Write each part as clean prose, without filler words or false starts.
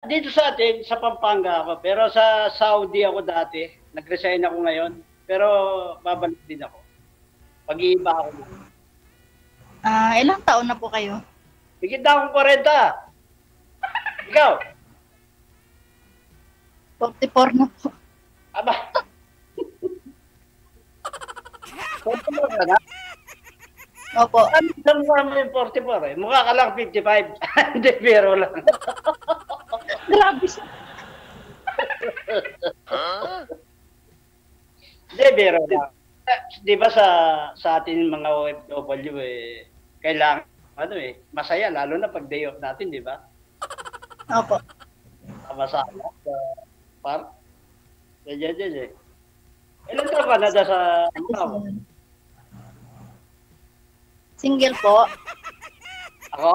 Dito sa atin, sa Pampanga ako. Pero sa Saudi ako dati. Nag-resign ako ngayon. Pero babalik din ako. Pag-iiba ako. Ilang taon na po kayo? Higit na akong 40. Ikaw? 44 na po. Aba. 44 ka na? Opo. Ano mo yung 44 eh? Mukha ka lang 55. Hindi, pero lang. Grabe siya. Hindi, pero lang. Di ba sa atin mga OFW eh, kailangan ano eh, masaya lalo na pag day off natin, di ba? Opo. Sama-sama sa park. Ganyan eh. Ilan taon ka na sa ano? Single po. Ako?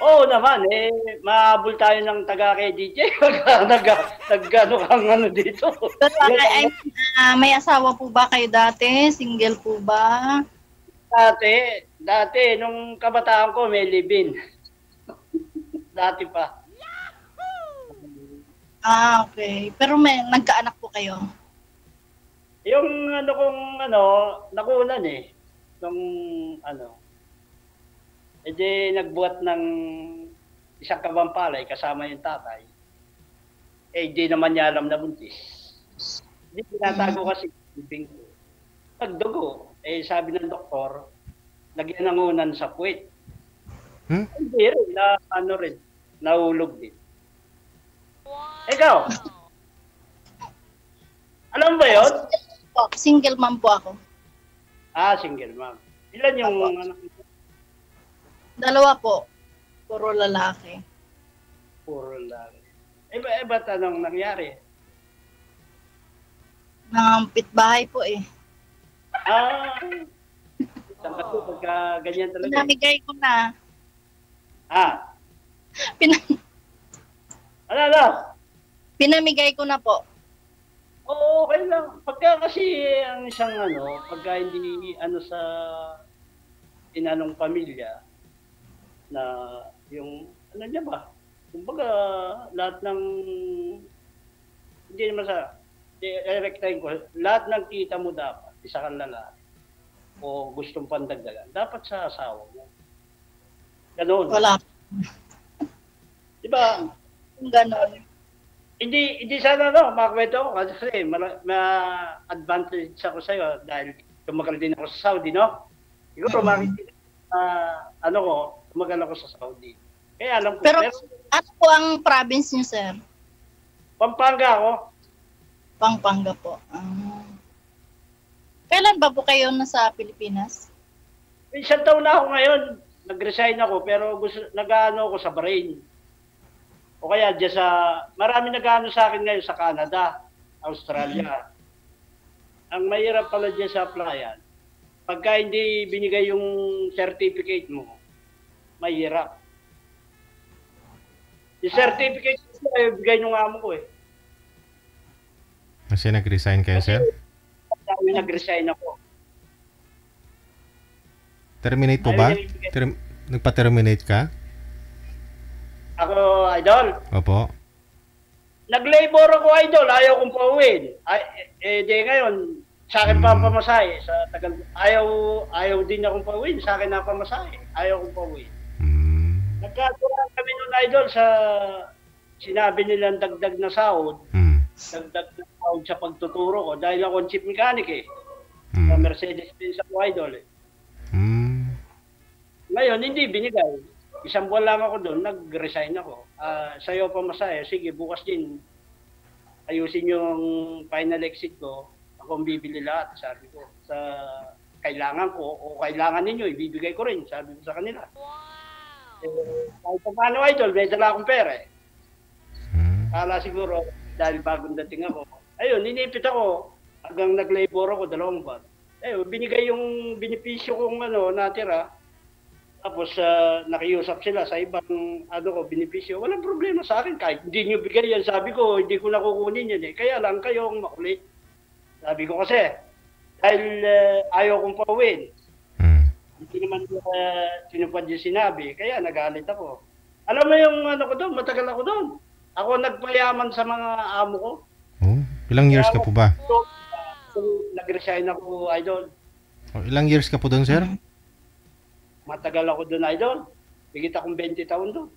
Oo naman, eh, mahabol tayo ng taga kay DJ. Nag-ano kang ano dito. Pero may asawa po ba kayo dati? Single po ba? Dati, nung kabataan ko, may live-in. Dati pa. Okay. Pero may nagkaanak po kayo? Yung ano kong ano, nakunan eh. Nung ano, nagbuhat ng isang kabampalay kasama yung tatay. Di naman niya alam na buntis. Hindi pinatago kasi ibing ko. Pagdugo, sabi ng doktor, lagyan ng unan sa puwet. Hindi rin, nahulog din. Ikaw? Alam ba yun? Single mom po ako. Single mom. Ilan yung anak mo? 2 po. Puro lalaki. Puro lalaki. Ba't anong nangyari? Nangampit bahay po eh. Isang kasi pagka ganyan talaga. Pinamigay ko na. Ano? Pinamigay ko na po. Oo, okay lang. Pagka kasi ang isang pagka hindi sa inanong pamilya na yung niya ba? Kumbaga lahat ng hindi naman sa i-rectain ko, lahat ng kita mo dapat isa kang lalaki o gustong pandagdagan, dapat sa asawa mo. Ganon. Wala. Diba? Ganon. Hindi sana makakwento ko kasi ma-advantage ako sa'yo dahil tumagal din ako sa Saudi, no? Siguro tumagal ako sa Saudi. Kaya alam ko. Pero ano po ang province niyo, sir? Pampanga ako. Pampanga po. Kailan ba po kayo nasa Pilipinas? Isang taon na ako ngayon. Nag-resign ako pero nag-ano ako sa Bahrain. O kaya dyan marami nag-ano sa akin ngayon sa Canada, Australia. Ang mahirap pala dyan sa applyan, pagka hindi binigay yung certificate mo, mahirap. Yung certificate ko, bigay nung amo ko eh. Kasi nag-resign kayo, sir? Kasi nag-resign ako. Terminate po ba? Nagpa-terminate ka? Ako, idol? Opo. Nag-labor ako, idol. Ayaw kong pauwiin. Ngayon, sa akin pa pamasahe. Ayaw din akong pauwiin. Sa akin na pamasahe. Ayaw kong pauwiin. Nagkaturan kami nun, idol, sa sinabi nilang dagdag na sahod. Dagdag na sahod sa pagtuturo ko. Dahil ako chief mechanic eh. Sa Mercedes-Benz ako, idol eh. Ngayon, hindi binigay. Isang buwan lang ako doon, nag-resign ako. Sa'yo pa masaya, sige, bukas din, ayusin yung final exit ko, ako ang bibili lahat, sabi ko. Sa kailangan ko, o kailangan ninyo, ibibigay ko rin, sabi ko sa kanila. Kahit pa paano, idol, may dala akong pera eh. Kala siguro, dahil bagong dating ako. Ayun, ninipit ako, hanggang nag-labor ako, 2 buwan. Ayun, binigay yung benepisyo kong natira. Tapos nakiusap sila sa ibang benepisyo. Walang problema sa akin. Kahit hindi nyo bigay yan, sabi ko, hindi ko nakukunin yan eh. Kaya lang kayo ang makulit. Sabi ko kasi, dahil ayaw kong pauwiin. Hindi naman tinupad yung sinabi. Kaya nagalit ako. Alam mo yung ko doon, matagal ako doon. Ako nagpayaman sa mga amo ko. Oh, ilang years ka po ba? So, nag-resign ako, idol. Oh, ilang years ka po doon, sir? Matagal ako doon, idol. Bigit akong 20 taon doon.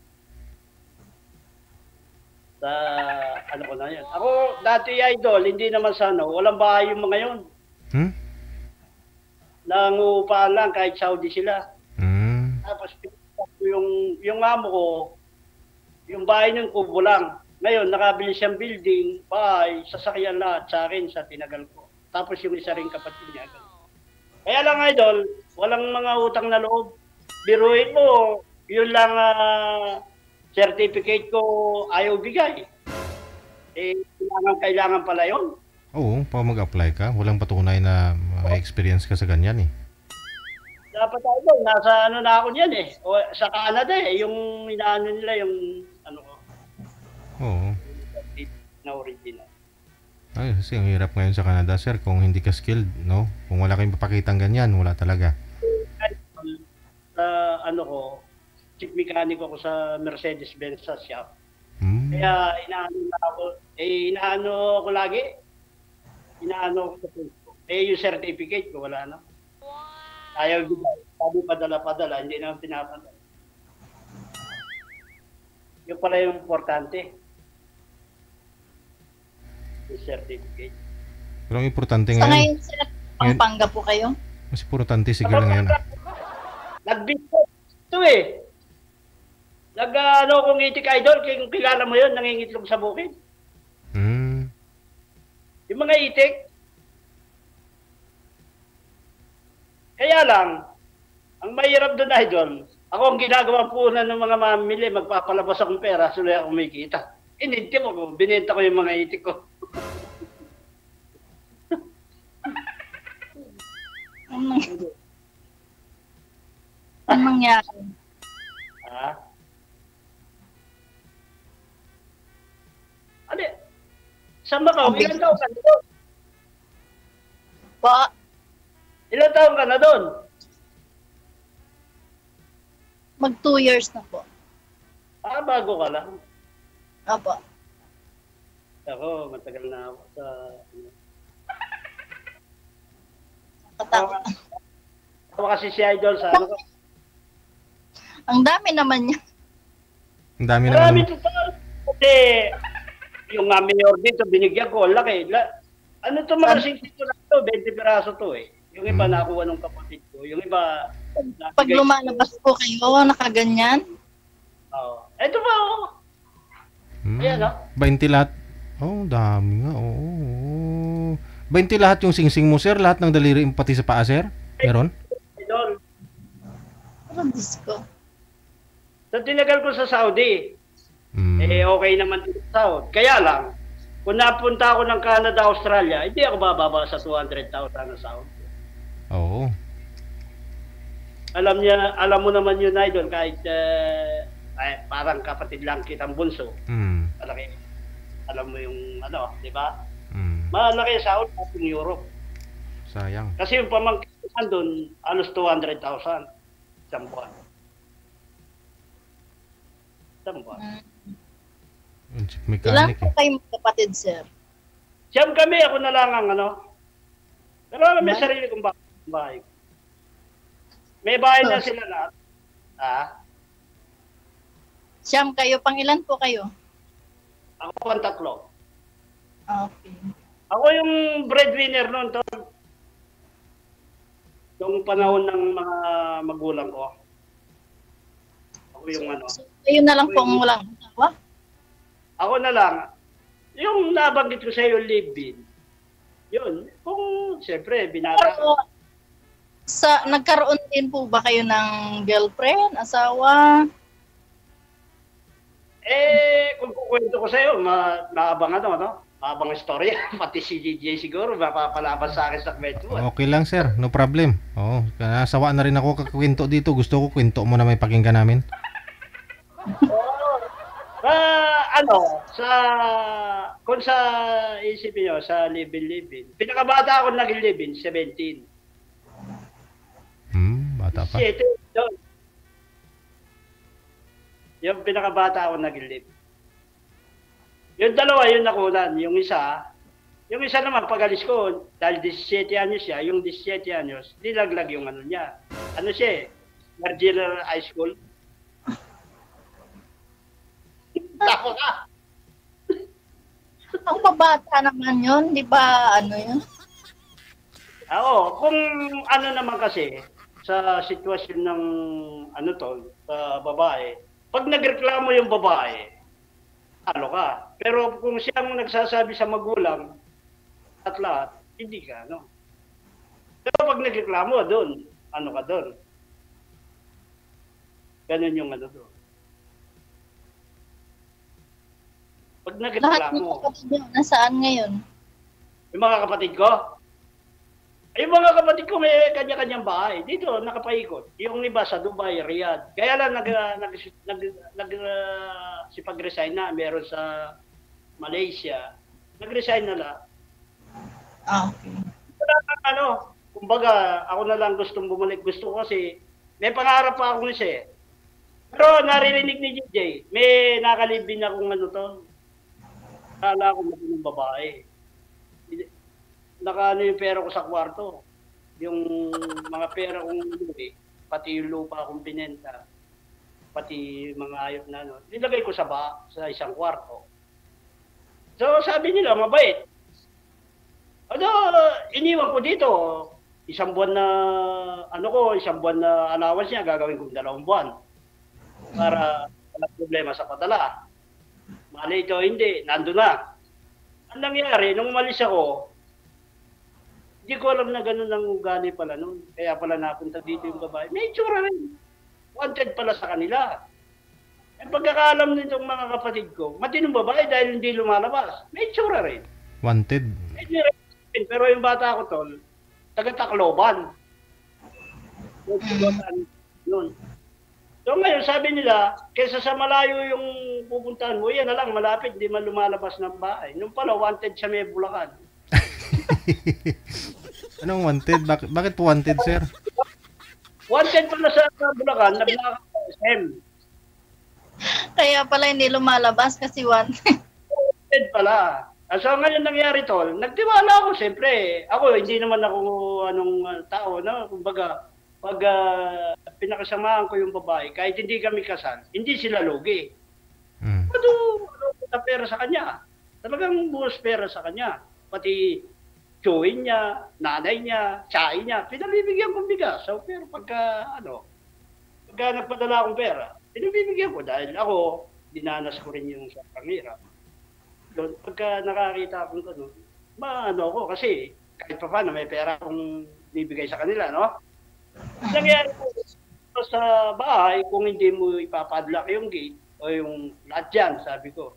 Sa ano ko na yan. Ako, dati, idol, hindi naman sana. Walang bahay yung mga yun. Nangupa lang kahit Saudi sila. Tapos yung amo ko, yung bahay ng kubo lang. Ngayon, nakabili siyang building, bahay, sasakyan lahat sa akin sa tinagal ko. Tapos yung isa ring kapatid niya. Kaya lang, idol, walang mga utang na loob. Biruin mo, yun lang certificate ko ayaw bigay. Eh, kailangan pala yun. Oo, pag mag-apply ka, walang patunay na may experience ka sa ganyan eh. Dapat idol, nasa ano na ako niyan eh. O, sa Canada eh, yung inaano nila yung ano ko. Oo. Na original. Ay, kasi ang hirap ngayon sa Canada, sir, kung hindi ka skilled, no? Kung wala kayong papakitang ganyan, wala talaga. Sa ano ko, chief mechanic ako sa Mercedes-Benz sa shop. Kaya inaano ko lagi. Inaano ko sa Facebook. Yung certificate ko, wala na. Ayaw bigay. Sabi padala, hindi naman pinapadala. Yung pala yung importante. Yung certificate. Pero ang importante Sa ngayon, ngayon, sir, Pampanga po kayo? mas importante sigal ngayon. Nag-business ito eh. Nag-ano kong itik idol, kung kilala mo yun, nangingitlog sa bukid. Yung mga itik. Kaya lang, ang mahirap doon idol, ako ang ginagawa po na ng mga mamili, magpapalabas akong pera, sulit ako may kita. Ininti mo ko, binenta ko yung mga itik ko. Anong nangyari? Ha? Ano? Saan ba ka? Ilan taon ka na doon? Po, Ilan taon ka na doon? mag 2 years na po. Bago ka lang. Opo. Ako, matagal na ako sa... Katakot. Ako kasi si Idol sa ano ko. Ang dami naman niya. Ang dami Marami naman. ito. Kasi yung mayor dito, binigyan ko, laki. Ano ito mga singkito na ito? 20 piraso to eh. Yung iba nakuha ng kapatid ko. Yung iba... Pag lumalabas po kayo, nakaganyan. Oo. Ito ba oh? Ayan oh. 20 lahat. Oh, dami nga. Oo. 20 lahat yung singsing mo, sir? Lahat ng daliri pati sa paa, sir? Meron? Idol. Parang disco. So tinagal ko sa Saudi. Okay naman dito sa Saudi. Kaya lang, kung napunta ako ng Canada, Australia, hindi ako bababa sa 200,000 na Saudi. Oo. Alam mo naman yun, Idol, kahit parang kapatid lang kitang bunso. Malaki. Alam mo yung ano, di ba? Malaki sa Saudi at yung Europe. Sayang. Kasi yung pamangkin doon, alos 200,000 isang buwan. Isang buwan. Mechanic Ilan po kayong kapatid, sir? Siyam kami, ako na lang ang ano. Pero may sarili kong bahay. May bahay na sila lahat. Siyam kayo, pang ilan po kayo? Ako ang tatlo. Okay. Ako yung breadwinner noon, tol. Yung panahon ng mga magulang ko. Ako yung ano. So, kayo na lang po ang walang asawa? Ako na lang. Yung nabanggit ko sa iyo, live-in. Yun. Kung, siyempre, binata. Pero, nagkaroon din po ba kayo ng girlfriend, asawa? Kung kukwento ko sa iyo, maabang ano, no? Maabang istorya. Pati si DJ siguro, mapapalaban sa akin sa kwento. Okay lang, sir. No problem. Oo. Nasawa na rin ako kakwento dito. Gusto ko kwento mo na may pakinggan namin. Kung sa isipin nyo, sa live-in. Pinakabata ako naging live-in, 17. Bata pa. 7, doon. Yung pinakabata ako naging live. Yung dalawa, yung nakunan. Yung isa naman, pag-alis ko, dahil 17 anyos siya, yung 17 anyos, nilaglag yung ano niya. Ano siya eh, Marginal High School. Tako ka! Ang babata naman yun, di ba ano yun? Oo, kung ano naman kasi, sa sitwasyon ng ano to, sa babae, pag nagreklamo yung babae, ano ka. Pero kung siyang nagsasabi sa magulang at lahat, hindi ka, no? Pero pag nagreklamo, doon, ano ka doon? Ganun yung ano doon. Pag Lahat ng nagreklamo, kapatid nyo, nasaan ngayon? yung mga kapatid ko, yung mga kapatid ko may kanya-kanyang bahay. Dito, nakapaikot. Yung iba sa Dubai, Riyadh. Kaya lang sipag-resign na. Meron sa Malaysia. Nag-resign na lang. Okay. Wala kang ano, kumbaga, ako na lang gustong bumalik. Gusto ko kasi, may pangarap pa akong isa eh. Pero naririnig ni JJ, may nakalibin akong ano to. Kala ko maging babae. Nakaano yung pera ko sa kwarto. Yung mga pera kong luwi, pati yung lupa akong binenta, pati mga ayot na ano, nilagay ko sa isang kwarto. So sabi nila, mabait. Ano, iniwan ko dito. Isang buwan na allowance niya, gagawin kong 2 buwan. Para walang problema sa padala. Mali ito, hindi, nandun na. Ang nangyari, nung umalis ako, hindi ko alam na gano'n ang ugali pala noon. Kaya pala napunta dito yung babae. May itsura rin. Wanted pala sa kanila. Ang pagkakaalam nitong mga kapatid ko, matinong babae dahil hindi lumalabas. May itsura rin. Wanted. Pero yung bata ko, tol, taga-Tacloban. Yun. So ngayon, sabi nila, kaysa sa malayo yung pupuntahan mo, yan na lang, malapit, di man lumalabas ng bahay. Nung pala, wanted sa may Bulacan. Anong wanted? Bakit po wanted, sir? Wanted pala sa Bulacan, naglakad sa SM. Kaya pala hindi lumalabas kasi Wanted pala. So ngayon nangyari tol, nagtiwala ako siyempre. Ako, hindi naman ako tao, no? Kumbaga, pag pinakasamahan ko yung babae, kahit hindi kami kasal, hindi sila lugi. Ano pera sa kanya? Talagang buhos pera sa kanya. Pati chewin niya, nanay niya, tsai niya, pinabibigyan kong bigas. So, pero pagka nagpadala akong pera, pinabibigyan ko dahil ako, dinanas ko rin yung sa pangira. Doon, pagka nakakita akong gano'n, maano ako kasi kahit pa paano may pera akong bibigay sa kanila, no? Nangyari ko sa bahay, kung hindi mo ipapadlock yung gate o yung lahat yan, sabi ko.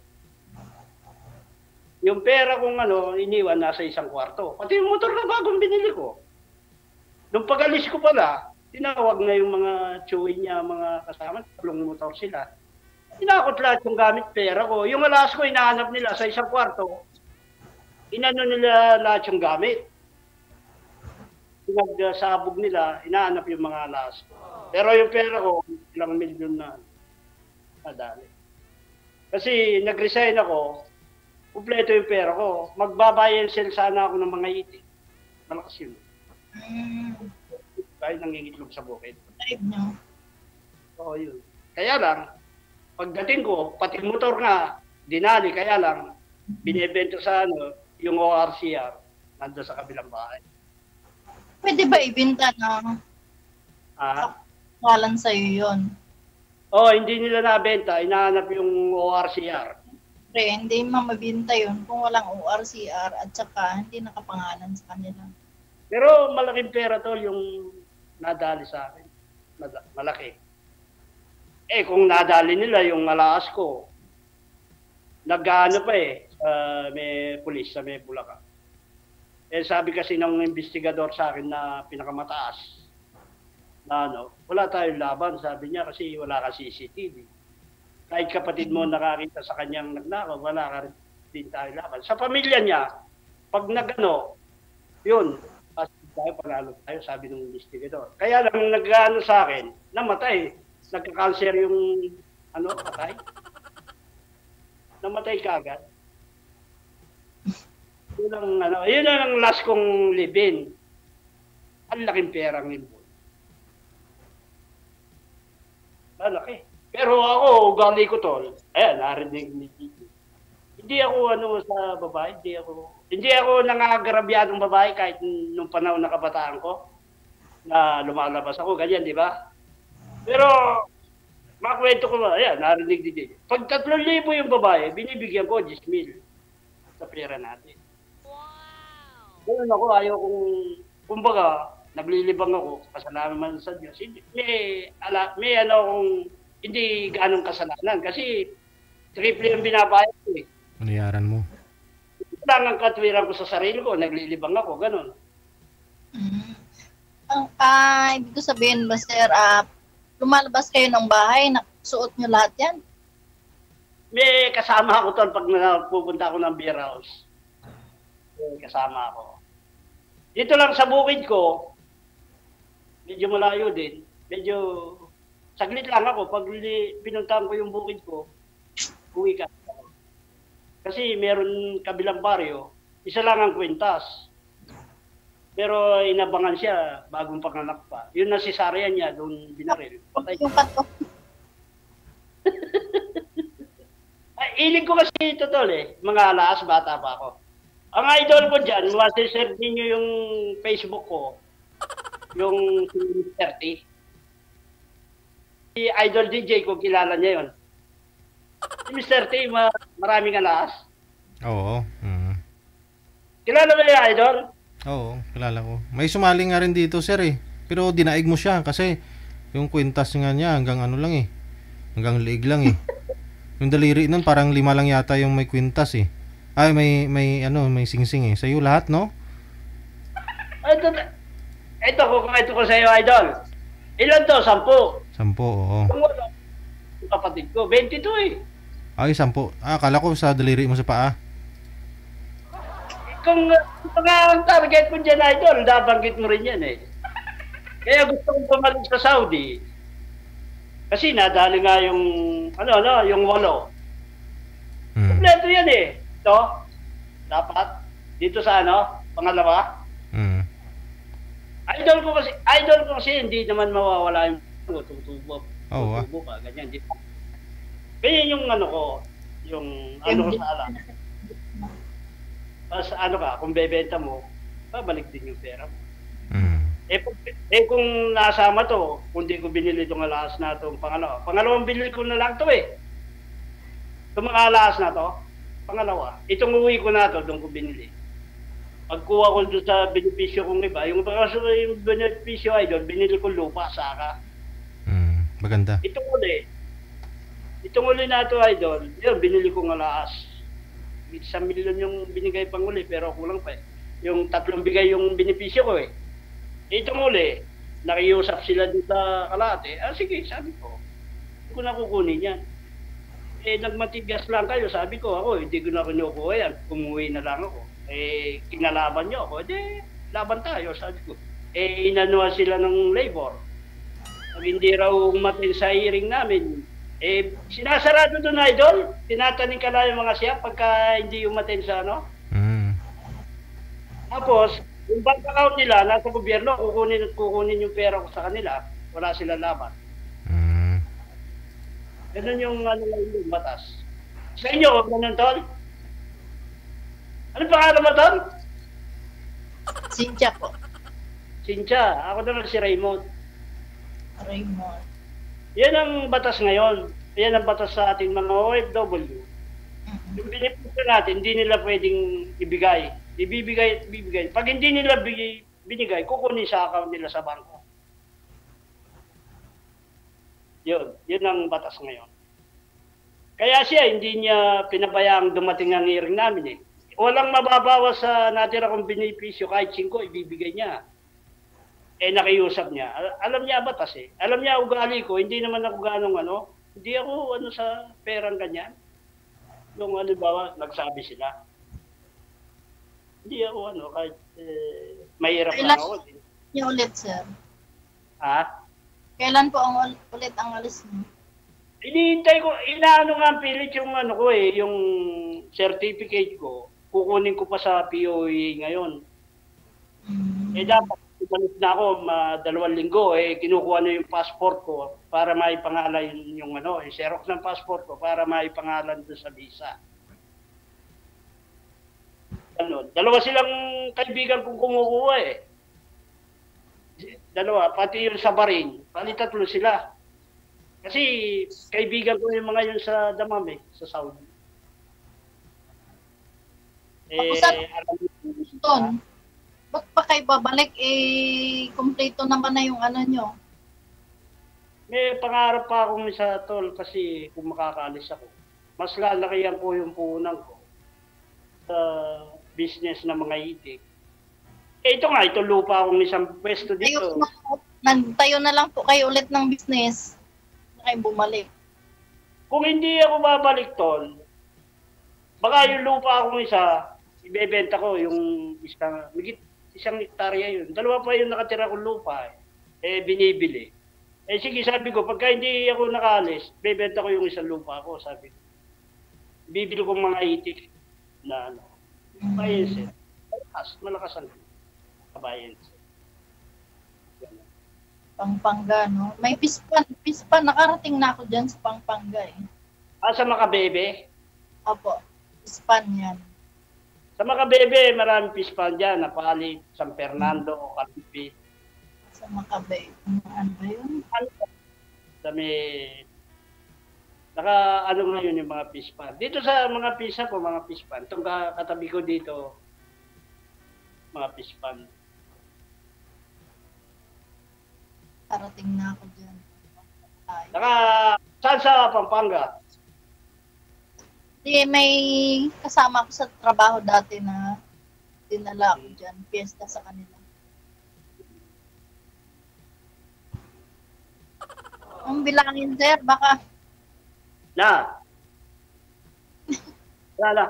Yung pera kong iniwan nasa isang kwarto. Pati yung motor na bagong binili ko. Nung pag-alis ko pala, tinawag na yung mga chewin niya, mga kasama, tatlong motor sila. Tinakot lahat yung gamit pera ko. Yung alas ko, inahanap nila sa isang kwarto. Inano nila lahat yung gamit. Pinagsabog nila, inahanap yung mga alas ko. Pero yung pera ko, ilang milyon na nadali. Kasi nag-resign ako, kumpleto yung pera ko. Magbabayad sell sana ako ng mga itik. Malakas yun. Kahit nangingitlog sa bukid. Oo, yun. Kaya lang, pagdating ko, pati motor nga, dinali, kaya lang, binibento sa yung ORCR, nandun sa kabilang bahay. Pwede ba ibenta na kalan sa'yo yun? Hindi nila nabenta, inahanap yung ORCR. Pre, hindi mabinta yun kung walang ORCR at saka hindi nakapangalan sa kanila. Pero malaking pera tol yung nadali sa akin. Malaki. Kung nadali nila yung alaas ko, nag-ano pa may pulis sa may Bulacan. Sabi kasi ng investigador sa akin na pinakamataas, na wala tayong laban, sabi niya, kasi wala ka CCTV. Kahit kapatid mo nakakita sa kanyang nagnakaw, wala ka din tayong laban. Sa pamilya niya, pag yun, tayo, panalo tayo, sabi ng investigador. Kaya lang nag-ano sa akin, namatay. Nagka-cancer yung patay. Namatay kagad. Yun ang last kong live-in. Ang laking perang involved. Malaki. Pero ako, ugali ko tol. Ayan, narinig ni Gigi. Hindi ako sa babae, hindi ako nangagarabyadong babae kahit nung panahon na kabataan ko na lumalabas ako, ganyan, di ba? Pero, makwento ko ba, ayan, narinig ni Gigi. Pag 3,000 yung babae, binibigyan ko 10,000 sa pera natin. Ganun ako, ayaw kong, kumbaga, naglilibang ako, kasalanan man sa Diyos. May akong, hindi ganong kasalanan. Kasi, triple yung binabayad ko eh. Binayaran mo. Lang ang katwiran ko sa sarili ko, naglilibang ako, ganun. Ibig ko sabihin ba, sir, lumalabas kayo ng bahay, nakasuot nyo lahat yan? May kasama ako tol pag pupunta ako ng beer house. May kasama ako. Dito lang sa bukid ko, medyo malayo din. Medyo saglit lang ako. Pag pinuntahan ko yung bukid ko, uwi ka. Kasi meron kabilang baryo, isa lang ang kwintas. Pero inabangan siya, bagong panganak pa. Yun na si Sarian niya, doon binaril. Patay. Yung pato. Ilig ko kasi ito tol eh. Mga alas, bata pa ako. Ang idol ko dyan, masi-share ninyo yung Facebook ko. Yung Mr. T. Si Idol DJ ko, kilala niya yun. Si Mr. T, maraming alas. Oo. Kilala ba yung Idol? Oo, kilala ko. May sumali nga rin dito, sir eh. Pero dinaig mo siya kasi yung kwintas nga niya hanggang ano lang eh. Hanggang liig lang eh. Yung daliri nun parang 5 lang yata yung may kwintas eh. Ay, may singsing eh. Sa'yo lahat, no? Ito ko sa'yo, Idol. Ilan to? 10. 10, oo. Yung kapatid ko, 22 eh. Ay, 10. Akala ko sa daliri mo sa paa. Kung ang target mo dyan, Idol, nabanggit mo rin yan eh. Kaya gusto kong bumalik sa Saudi. Kasi nadali nga yung, yung 8. Kompleto yan eh. Ito, dapat, dito sa pangalawa. Idol ko kasi hindi naman mawawala yung tutubo. Tutubo ka, ganyan. Kaya yung yung ko sa alam. Tapos kung bebenta mo, babalik din yung pera mo. Kung nasama to, kung di ko binili itong alas na itong pangalawang binili ko na lang to eh. Itong mga alas na to, pangalawa. Itong uwi ko na to, doon ko binili. Pagkuha ko doon sa benepisyo kong iba, yung benepisyo ay doon, binili ko lupa, saka. Maganda. Itong uli na ito ay doon, yun, binili ko ng alas. 1 milyon yung binigay pang uli, pero kulang pa eh. Yung 3 bigay yung benepisyo ko eh. Itong uli, nakiusap sila dito sa kalate. Sige, sabi ko, hindi ko na kukunin yan. Nagmatigas lang kayo, sabi ko, ako, hindi ko na kinukuha yan. Umuwi na lang ako. Kinalaban nyo ako. Laban tayo, sabi ko. Inanuhan sila ng labor. Pag hindi raw umatin sa hearing namin, sinasarado doon, Idol. Tinataning ka lang yung mga siya pagka hindi umatin sa Tapos, yung bank account nila, nasa gobyerno, kukunin yung pera ko sa kanila. Wala silang laban. Ganun yung yung batas. Sa inyo, ganun, tol? Ano pangalan mo, tol? Cynthia po. Cynthia. Ako naman si Raymond. Raymond. Yan ang batas ngayon. Yan ang batas sa ating mga OFW. Yung binipisa natin, hindi nila pwedeng ibigay. Ibibigay. Pag hindi nila binigay, kukunin sa account nila sa bangko. Yun ang batas ngayon. Kaya siya, hindi niya pinabayaang dumating ang hearing namin eh. Walang mababawas sa natira kong benepisyo, kahit 5, ibibigay niya. Nakiusap niya. Alam niya batas eh. Alam niya ugali ko, hindi naman ako hindi ako sa perang ganyan. Yung nagsabi sila. Hindi ako kahit mahirap lang ako. Yung ulit, sir. Ha? Kailan po ulit ang alis mo? Hinihintay ko, nga ang pilit yung yung certificate ko. kukunin ko pa sa POE ngayon. Mm. Dapat ibalik na ako 2 linggo, kinukuha na yung passport ko para maipangalan yung Xerox ng passport ko para maipangalan doon sa visa. Ano, 2 silang kaibigan kong kumukuha eh. 2, pati yung sa Bahrain, pati 3 sila. Kasi kaibigan ko yung mga yun sa Damam sa Saudi. Doon, ba't pa kayo babalik? Kompleto naman na yung ano nyo. May pangarap pa akong isa, tol, kasi kung makakaalis ako, mas lalakihan ko yung puhunan ko sa business ng mga itik. Ito lupa akong isang pwesto dito. Nagtayo na lang po kayo ulit ng business. Na kayo bumalik. Kung hindi ako babalik, tol, baka yung lupa akong isa, ibebenta ko yung isang hektarya yun. 2 pa yung nakatira kong lupa. Binibili. Sige, sabi ko, pagka hindi ako nakaalis, bebenta ko yung isang lupa ko, sabi ko. Bibili ko mga itik na bayense. Malakas ang kabayense. Pampanga, no? May pispan. Nakarating na ako dyan sa Pampanga, eh. Sa Makabebe? Opo, pispan yan. Sa Makabebe, maraming pispan dyan. Napali, San Fernando, Calipi. Sa Makabebe. Ano ba yun? Sa may... ngayon yung mga pispan. Dito sa mga pisa ko, mga pispan. Itong katabi ko dito, mga pispan. Karating na ako dyan. Saan sa Pampanga? Di, may kasama ko sa trabaho dati na dinala ako dyan. Fiesta sa kanila. Ang bilangin, sir, baka... Wala.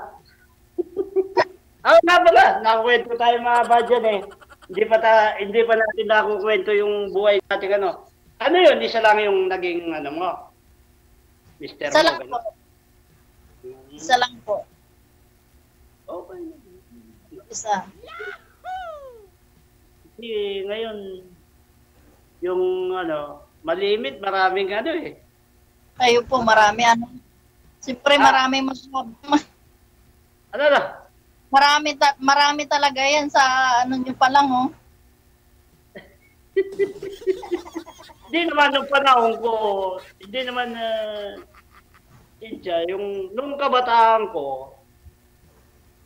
Nga pala, nakakwento tayo mga budget eh. Hindi pa natin nakukwento yung buhay natin ano. Ano yun? Isa lang yung naging mo? Mister Isa mo, lang po. Isa lang po. Okay. Isa. Kasi ngayon, yung malimit, maraming eh. Kayo po, marami Siyempre, marami Ano na? Marami talaga yan sa nyo pa lang, oh. Hindi naman nung panahon ko, hindi naman, nung kabataan ko,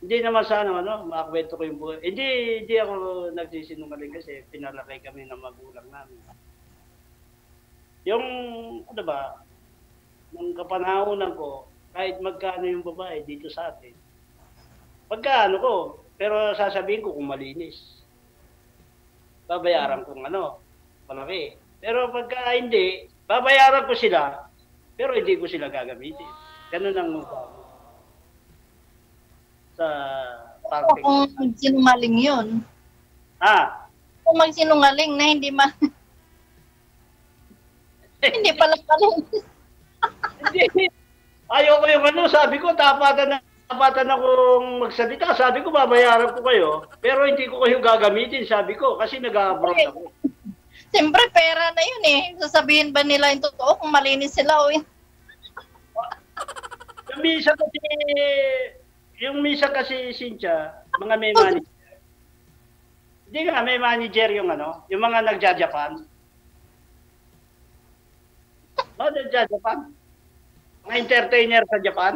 hindi naman sana, makakwento ko yung buhay. Hindi ako nagsisinungaling kasi pinalaki kami ng magulang namin. Yung, nung kapanahonan ko, kahit magkano yung babae dito sa atin, pagkano ko, pero sasabihin ko kung malinis. Babayaran kong malaki. Pero pagka hindi, babayaran ko sila, pero hindi ko sila gagamitin. Ganun ang sa parting. Kung magsinungaling yun. Kung magsinungaling na hindi hindi pala Hindi. Ayoko yung sabi ko, tapatan akong magsalita. Sabi ko, babayaran ko kayo, pero hindi ko kayo gagamitin, sabi ko, kasi nag-abroad ako. Siyempre, pera na yun eh. Sasabihin ba nila yung totoo kung malinis sila o yun? Yung misa kasi, Cynthia, mga may manager. Hindi nga, may manager yung yung mga nagja-Japan. Nagja-Japan. Mga entertainer sa Japan.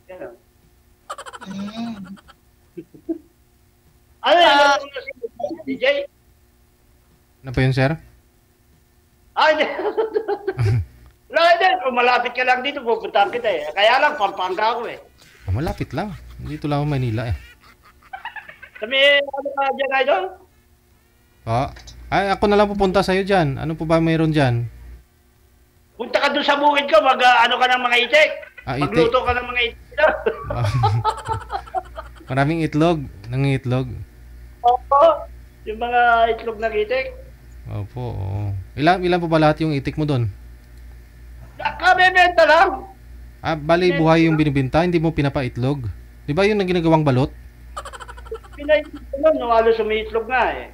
Ganun. Ano yung DJ? Ano pa yun, sir? Hindi. Kung malapit ka lang dito, pupuntahan kita eh. Kaya lang, Pampanga ako eh. Malapit lang. Dito lang ako Manila eh. Kami, ka dyan, idol? Ay, ako na lang pupunta sa'yo dyan. Ano po ba mayroon dyan? Punta ka doon sa bukid ko, ka ng mga itik. Magluto ka ng mga itik. Maraming itlog. Nangitlog. Opo. Yung mga itlog ng itik. Opo, oo. Ilan po ba lahat yung itik mo doon? Nakabebenta lang. Bali buhay yung binibinta, hindi mo pinapaitlog. Di ba yun ang ginagawang balot? Pinaitlog ko lang, no, halos umiitlog nga eh.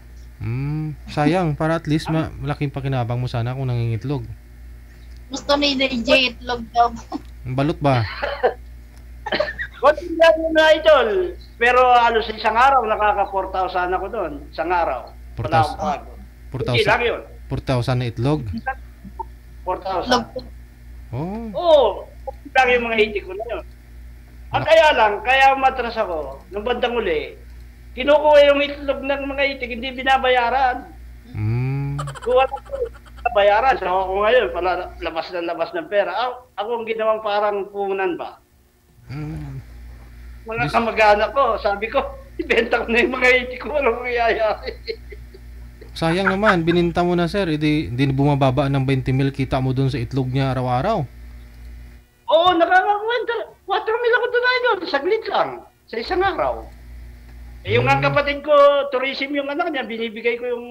Sayang, para at least malaking pakinabang mo sana kung nangingitlog. Gusto ni DJ itlog daw. Ang balot ba? Konti lang yun na idol. Pero halos isang araw, nakaka 4,000 ako doon. Isang araw. Wala akong bago. Hindi lang yun. 4,000 na itlog? 4,000. Itlog po. Oh. Oo. Konti lang yung mga itik ko na yun. Ang kaya lang, kaya matras ako, nung bandang uli, kinukuha yung itlog ng mga itik, hindi binabayaran. Kuha lang ko, binabayaran. So ako ngayon, pala labas ng pera. Ako ang ginawang parang punan ba? Mga kamag-anak ko, sabi ko, ibenta ko na yung mga itik ko, walang mangyayari. Sayang naman, bininta mo na sir, hindi bumababa ng 20 mil kita mo dun sa itlog niya araw-araw. Oo, nakakakwenta. 4 mil ako doon idol, saglit lang, sa isang araw. Eh, yung ang kapatid ko, tourism yung anak niya, binibigay ko yung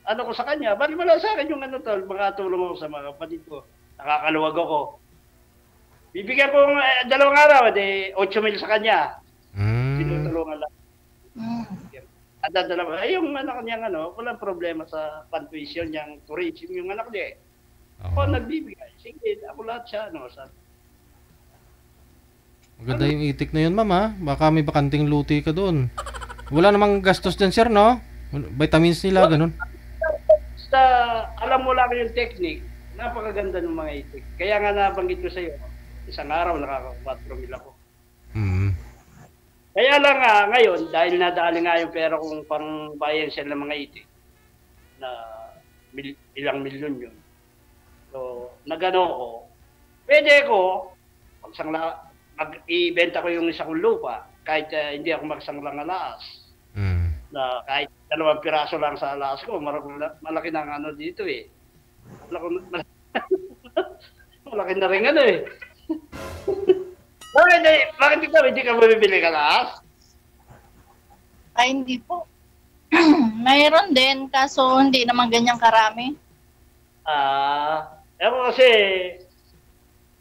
ano ko sa kanya. Bali wala sa akin yung ano tol, mga tulong ako sa mga kapatid ko. Nakakaluwag ako. Bibigyan ko ng 2 araw, 8 mil sa kanya. Tinutulungan lang. At dalawa, yung anak niya, walang problema sa pantuition niyang tourism yung anak niya. Ako nagbibigay. Sige, ako lahat siya, Maganda yung itik na yun, ma'am, ha? Baka may bakanting luti ka doon. Wala namang gastos dyan, sir, no? Vitamins nila, ganun. Basta, alam mo lang yung technique, napakaganda ng mga itik. Kaya nga nabanggit ko sa iyo, isang araw nakaka-4 mil ako. Kaya lang nga, ngayon, dahil nadali nga yung pera kong pang bayan siya ng mga itik, na ilang milyon yun. So, nagano ko, pwede ko, mag-ibenta ko yung isa kong lupa, kahit hindi ako magsanglang alas. Na kahit 2 piraso lang sa alas ko, malaki na ang dito eh. Malaki na rin eh. Bakit hindi ka mabibili ka alas? Ay, hindi po. Mayroon din, kaso hindi naman ganyang karami. Ako kasi,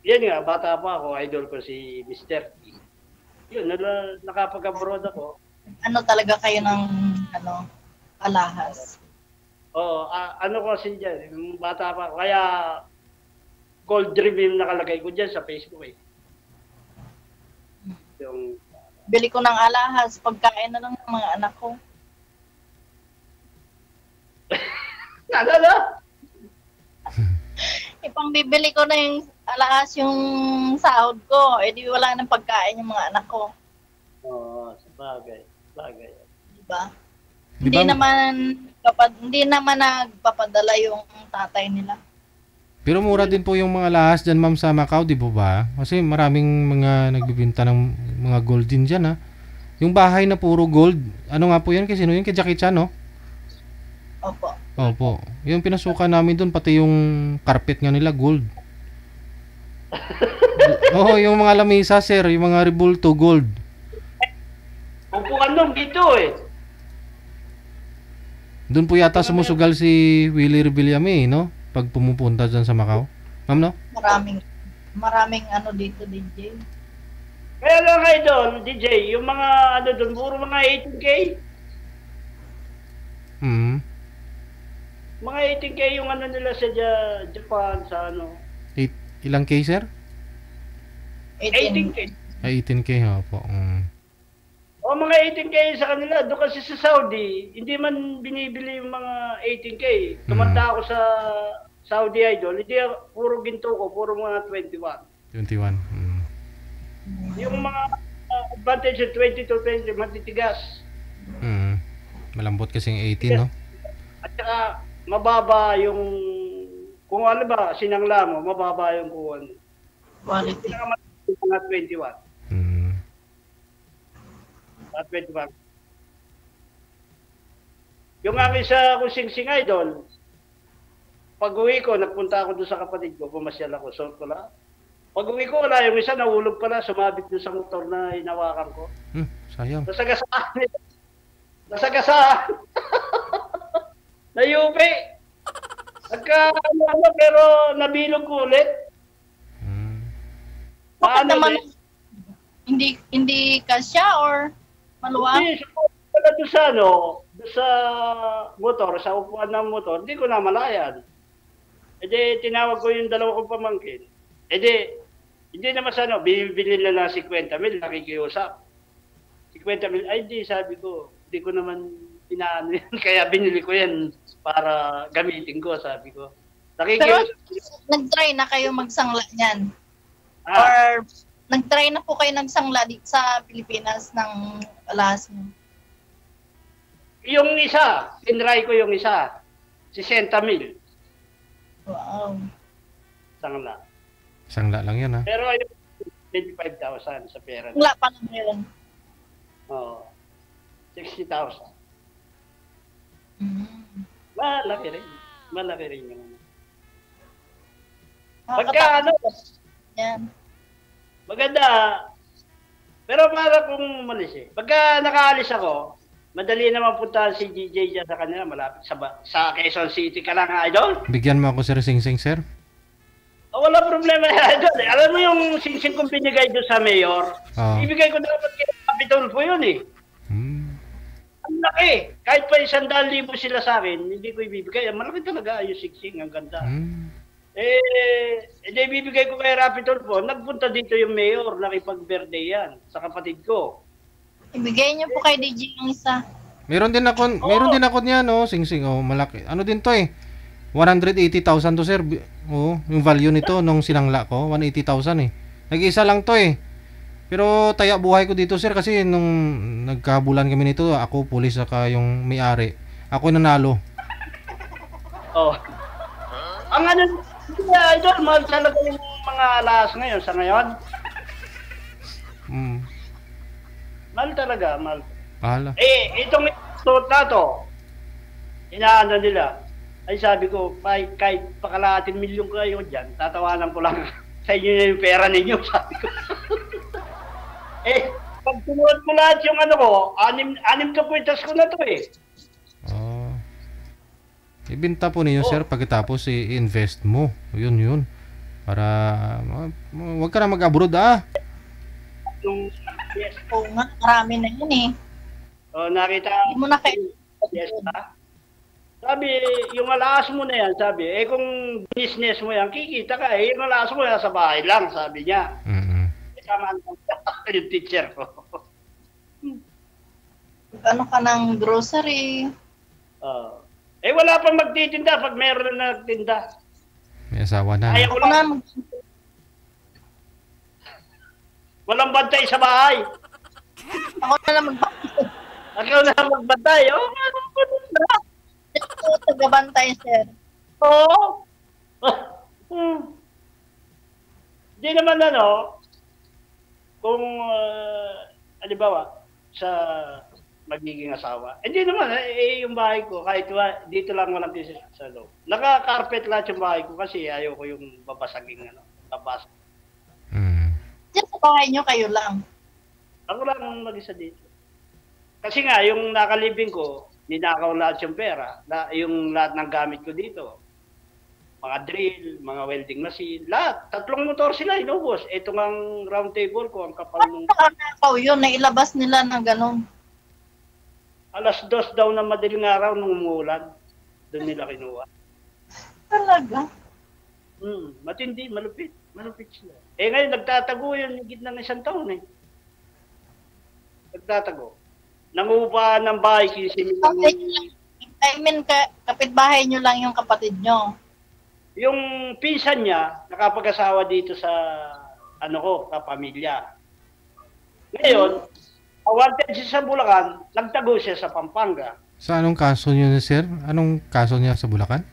yan nga, bata pa ako, idol ko si Mr. T. Yun, nakapag-abroad ako. Ano talaga kayo ng, alahas? Oo, ano ko kasi dyan, yung bata pa, kaya gold dream yung nakalagay ko dyan sa Facebook eh. Yung, Bili ko ng alahas, pagkain na lang ng mga anak ko. Nalala? Ipang-bibili ko na yung alahas yung sahod ko, di wala nang pagkain yung mga anak ko. Oo, bagay. Diba? Diba? Hindi naman nagpapadala yung tatay nila. Pero mura din po yung mga lahas dyan, ma'am, sa Macau, di po ba? Kasi maraming mga nagbibinta ng mga gold din dyan, ha? Yung bahay na puro gold, ano nga po yan? Kasi sino yun? Kay Jackie Chan, no? Opo. Yung pinasukan namin doon, pati yung carpet nga nila, gold. Oo, yung mga lamesa, sir, yung mga rebulto, gold. Upuan nung dito eh. Doon po yata sumusugal si Willie Rebillame, no? Pag pumupunta dyan sa Macau. Ma'am, no? Maraming dito, DJ. Kaya lang idol, DJ, yung mga doon, puro mga 18K. Mga 18K yung nila sa Japan, sa Ilang K, sir? 18K. 18K, ha po. O mga 18K sa kanila, doon kasi sa Saudi, hindi man binibili yung mga 18K. Tumanda ako sa Saudi idol, hindi puro ginto ko, puro mga 21. 21. Yung mga advantage ng 20 to 20, matitigas. Malambot kasing 18, no? At saka, mababa yung, kung ano ba, sinangla mo, mababa yung kuwan. Quality. Mga 21. At 21. Yung aking sa kusingsing idol, pag uwi ko, nagpunta ako doon sa kapatid ko, pumasyal ako, suot ko lang. Pag uwi ko, wala yung isa, nahulog pala, sumabit doon sa motor na hinawakan ko. Sayang. Nasagasaan. Nayupi. Pero nabilog ko ulit. Bakit Ano naman din? hindi kasya or maluwag? Hindi, pala doon sa ano, doon sa motor, sa upuan ng motor, hindi ko namalayan. E di, tinawag ko yung dalawa kong pamangkin. E di, hindi naman sa ano, bibili na lang 50,000, nakikiusap. 50,000, ay di, sabi ko, hindi ko naman inaano yan, kaya binili ko yan para gamitin ko, sabi ko. Pero Nakikiusap. nag-try na kayo magsangla niyan? Ah, Or nag-try na po kayo nagsangla dito sa Pilipinas ng alas mo? yung isa, tinry ko yung isa, 60,000, Wow. sangla. Sangla lang yan, ha? Pero yung 25,000 sa pera. Sangla pa lang yun. Oo. 60,000. Mm. Malaki rin. Malaki rin yung ano. Nakakatakot Pagka ano, yan. maganda. Pero para kung umalis eh. Pagka nakaalis ako, madali naman puntahan si DJ dyan sa kanila, malapit sa Quezon City ka lang, idol. Bigyan mo ako, Sir Singsing, sir. Oh, wala problema yan, idol. Alam mo yung sinsing kong binigay doon sa mayor, Oo. ibigay ko dapat kay Capitol po yun eh. Hmm. Ang laki. Kahit pa 100,000 sila sa akin, hindi ko ibibigay. Malaki talaga yung singsing, ang ganda. Hmm. Hindi ibibigay ko kay Rapitol po. Nagpunta dito yung mayor, nakipag-birthday yan sa kapatid ko. Ibigay niyo po kay DJ yung isa. Meron din ako niyan, oh, Singsing, oh, malaki. Ano din to eh? 180,000 to, sir. Oh, yung value nito nung sinangla ko, 180,000 eh. Nag-isa lang to eh. Pero taya buhay ko dito, sir, kasi nung nagkabulan kami nito, ako pulis saka yung may-ari. Ako nanalo. Oh. Ang ano, yeah, idol, mahal talaga yung mga alas ngayon sa ngayon. Hmm. Mahal talaga, mahal. Bahala. Itong suot na to, inaano nila. Ay sabi ko, kahit pakalahating milyon kayo dyan, tatawanan ko lang sa inyo na yung pera ninyo, sabi ko. Pag tumuot ko lahat yung ano ko, anim to kwintas ko na to eh. Oh. Ibenta po ninyo, sir, pagkatapos i-invest mo. Yun. Para wag ka na mag-abroad, ah. Yung, yes. Oo nga, marami na yun eh. Nakita Hindi mo na kayo. yes, ha? Sabi, yung alas mo na yan, sabi, kung business mo yan, kikita ka yung alas mo yan sa bahay lang, sabi niya. Mm-mm. Tama yung teacher ko. Ano ka ng grocery? Wala pang magtitinda pag meron na nagtinda. May asawa na. Kaya ko Ako na lang, walang bantay sa bahay. Ako na lang Ikaw na lang magbantay. tagabantay, sir. Oo. Hindi naman ano, kung halimbawa sa magiging asawa. Hindi naman, yung bahay ko, kahit dito lang walang business sa loob. Naka-carpet lahat yung bahay ko kasi ayaw ko yung babasaging babasag. Mm. Diyan sa bahay nyo, kayo lang. Ako lang mag-isa dito. Kasi nga, yung nakalibing ko, ninakaw lahat yung pera. Yung lahat ng gamit ko dito. Mga drill, mga welding machine, lahat. 3 motor sila, inubos. Ito ng round table ko, ang kapal nung... Nakakaw yun, nailabas nila ng ganun. 2:00 daw na madaling araw nung umulan. Doon nila kinuha. Talaga? Matindi, malupit. Malupit sila. Ngayon, nagtatago yun higit ng 1 taon eh. Nagtatago. Nangupa ng bahay, kisimi I mean, kapitbahay nyo lang yung kapatid nyo. yung pinsan niya, nakapag-asawa dito sa, kapamilya. Ngayon, wanted siya sa Bulacan, nagtago siya sa Pampanga. Sa anong kaso niyo, sir? Anong kaso niya sa Bulacan?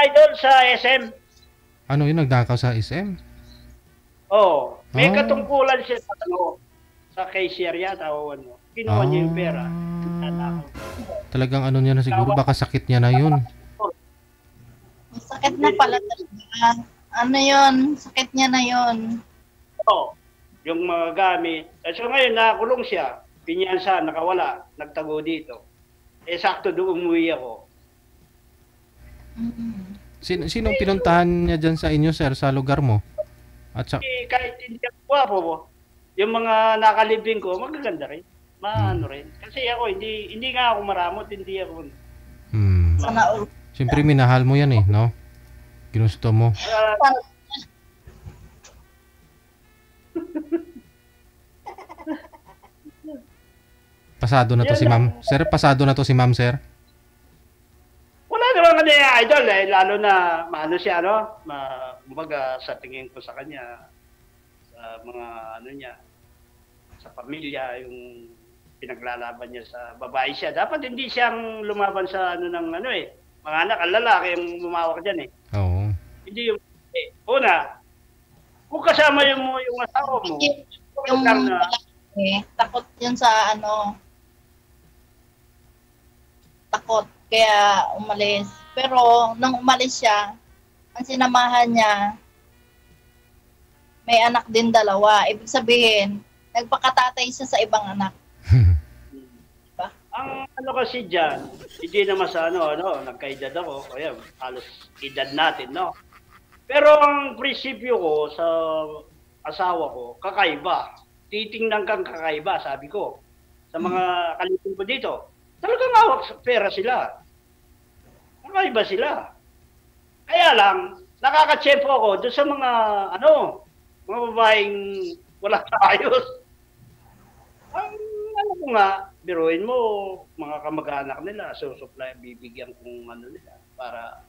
Idol sa SM. Ano yun, nagnakaw sa SM? May Ah. katungkulan siya sa cashier yata o ano. Kinuha niya yung pera. Talagang ano niya na siguro, baka sakit niya na yun. Sakit na pala talaga. Ano yun? Sakit niya na yun. Yung mga gamit. So ngayon, nakulong siya. Pinyansa, nakawala. Nagtago dito. Sakto doon umuwi ako. Mm. Sinong pinuntahan niya dyan sa inyo, sir, sa lugar mo? At sa, Kahit hindi ako gwapo, yung mga nakalibing ko, magaganda rin. Maano rin. Kasi ako, hindi nga ako maramot, hindi ako. Sana all. siyempre minahal mo yan eh, no? Ginusto mo. Sana- Pasado na to Yan si lang. ma'am. Sir, pasado na to si ma'am, sir. Wala naman kanya idol eh, lalo na maano siya, ano, kumbaga sa tingin ko sa kanya, sa mga ano niya, sa pamilya, yung pinaglalaban niya sa babae siya. Dapat hindi siyang lumaban sa ano ng ano eh, mga anak, ang lalaki yung lumawak dyan eh. Oo. Hindi yung, una, kung kasama yung asawa mo, yung lang na, takot yun sa ano, takot kaya umalis. Pero nung umalis siya, ang sinamahan niya, may anak din dalawa. Ibig sabihin, nagpakatatay siya sa ibang anak. ang ano kasi dyan, hindi naman sa ano, nagkaedad ako, kaya halos edad natin, no? Pero ang prinsipyo ko sa asawa ko, kakaiba. Titingnan kang kakaiba, sabi ko. Sa mga kalipin ko dito, talagang hawak sa pera sila. Kakaiba sila. Kaya lang, nakakatsempo ako doon sa mga, mga babaeng wala sa ayos. Ang ano ko nga, biruin mo, mga kamag-anak nila, supply, bibigyan kung ano nila, para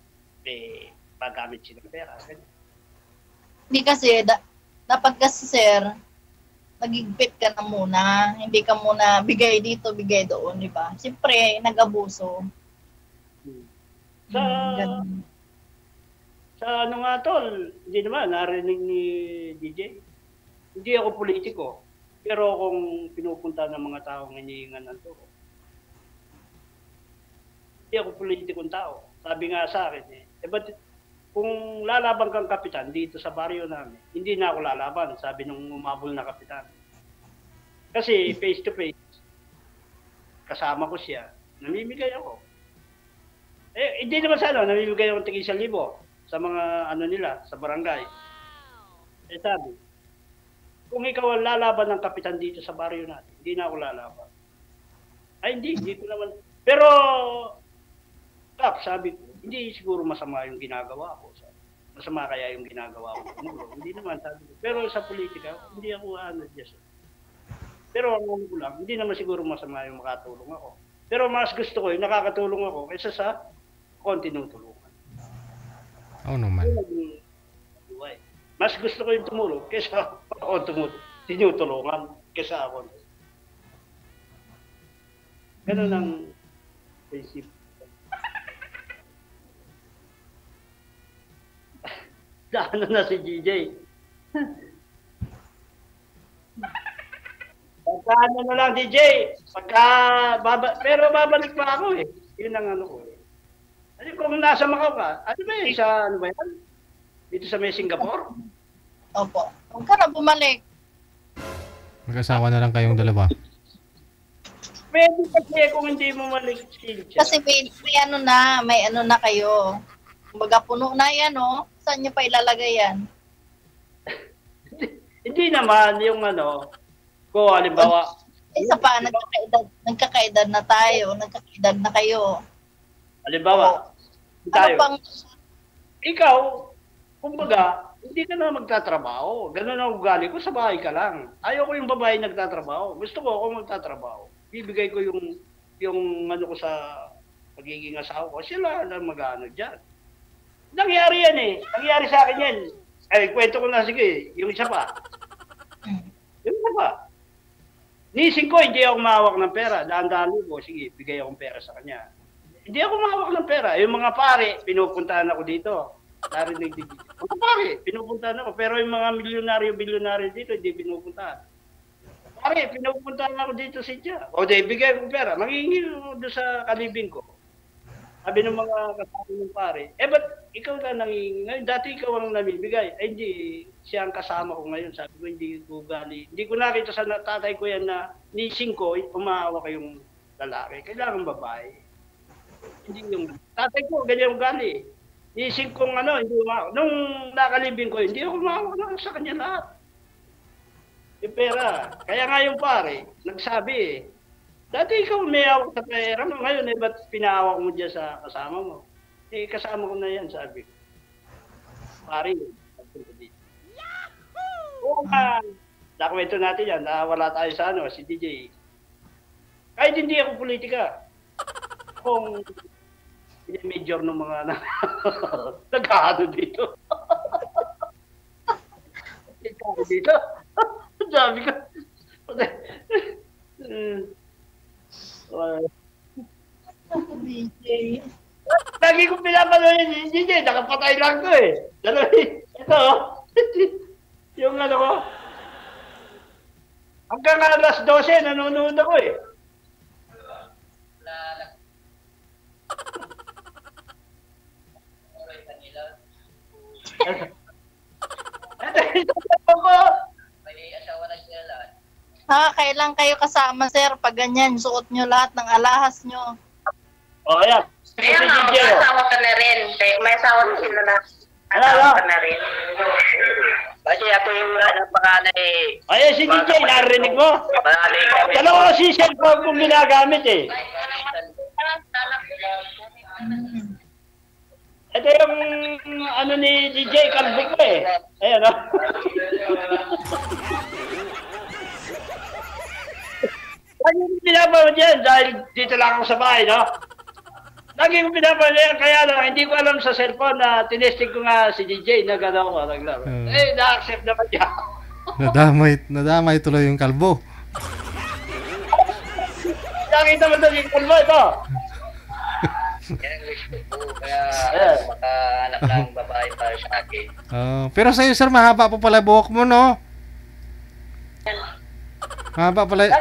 pagamit sila ng pera. Hindi kasi, dapat kasi sir, magigpit ka na muna. Hindi ka muna bigay dito, bigay doon, di ba? Siyempre, nag-abuso. Sa, Ganun. sa ano nga tol, hindi naman, narinig ni DJ. Hindi ako politiko. Pero kung pinupunta ng mga taong hinihingan ng to, hindi ako politikong tao. Sabi nga sa akin ba't kung lalaban kang kapitan dito sa baryo namin, hindi na ako lalaban, sabi nung umabol na kapitan. Kasi face to face, kasama ko siya, namimigay ako. Hindi naman sa namimigay ako tig 1,000 sa mga ano nila, sa barangay. Sabi, kung ikaw ang lalaban ng kapitan dito sa baryo natin, hindi na ako lalaban. Ay, hindi ko naman. Pero, sabi ko, hindi siguro masama yung ginagawa ko. Masama kaya yung ginagawa ko. Hindi naman, sabi ko. Pero sa politika, hindi ako just. Pero ang ano ko lang, hindi naman siguro masama yung makatulong ako. Pero mas gusto ko yung nakakatulong ako kaysa sa kontinong tulungan. Oo naman. Mas gusto ko yung tumulong kaysa ako tinutulungan kaysa ako. Ganun ang prinsipyo. Ano na si GJ? Pagka ano na lang DJ, pero babalik pa ako eh. Yun ang ano ko eh. Ano kung nasa Macau ka, ano ba yun? Ano ba yan? Dito sa may Singapore? Opo. Huwag ka na bumalik. Mag-asawa na lang kayong dalawa. Pwede kasi kung hindi mo maliksil siya. Kasi may ano na kayo. Kumbaga puno na yan, oh. Saan nyo pa ilalagay yan? Hindi naman yung kung halimbawa, Isa pa, nagkakaedad na tayo. Nagkakaedad na kayo. halimbawa, tayo. Ano pang, Ikaw, kumbaga, hindi ka na magtatrabaho. Ganun ang ugali ko, sa bahay ka lang. Ayaw ko yung babae nagtatrabaho. Gusto ko ako magtatrabaho. Bibigay ko yung ano ko sa pagiging asawa ko. Sila lang mag-ano dyan. Nangyari yan eh. Nangyari sa akin yan. Ay, kwento ko na sige. Yung isa pa. Yung isa pa. Nising ko, hindi ako mahawak ng pera. Daan-daan ko, sige, bigay akong pera sa kanya. Hindi ako mahawak ng pera. Yung mga pare, pinupuntahan ako dito. Narinig dito. Mga pare, pinupuntahan ako. Pero yung mga bilyonaryo dito, hindi pinupuntahan. Pare, pinupuntahan ako dito si Tia. O, di, bigay akong pera. Mangingi doon sa kalibing ko. Sabi ng mga kasama ng pare, ba't ikaw na nangingi? Ngayon, dati ikaw ang namibigay. Ay, hindi. Siya ang kasama ko ngayon. Sabi ko, hindi ko gali. Hindi ko nakita sa tatay ko yan na nising ko, umahawa kayong lalaki. Kailangan babae. Hindi yung tatay ko, ganyan yung gali. Isip kong hindi nung nakalibing ko, hindi ako umawak na sa kanya lahat. Yung pera. Kaya nga yung pare, nagsabi dati ikaw may hawak sa pera mo, ngayon ba't pinahawak mo dyan sa kasama mo? Kasama ko na yan, sabi ko. Pare, oo nga. Nakwento natin yan, wala tayo sa si DJ. Kahit hindi ako politika. Kung major ng mga nag-ahado dito. Dito. Sabi ko. DJ. Lagi ko pinapanood yung DJ, nakapatay lang ko eh. Ito, yung ko, hanggang alas 12, nanonood ako eh. Kailan kayo kasama, sir? Pag ganyan, suot nyo lahat ng alahas nyo. Ayan. Kaya nga, may asawa ka na rin. May asawa na sila na. Asawa ka na rin. Kasi ako yung panganay. Ayan si DJ, narinig mo? Panganay kami. Dalawa kasi cellphone kong ginagamit eh. Ito yung ni DJ Calvic ko eh. Ayan o. Lagi ko pinapanood yan dahil dito lang ako sa bahay, no? Lagi ko pinapanood yan, kaya lang, hindi ko alam sa cellphone na tinesting ko nga si DJ na gano'n ko, naglaro. Na-accept naman niya. nadamay tuloy yung kalbo. Nakita mo doon yung kalbo ito. Yan ang gusto ko. Kaya makahanap ng babae para sa akin. Pero sa'yo, sir, mahaba po pala buhok mo, no? Mahaba pala.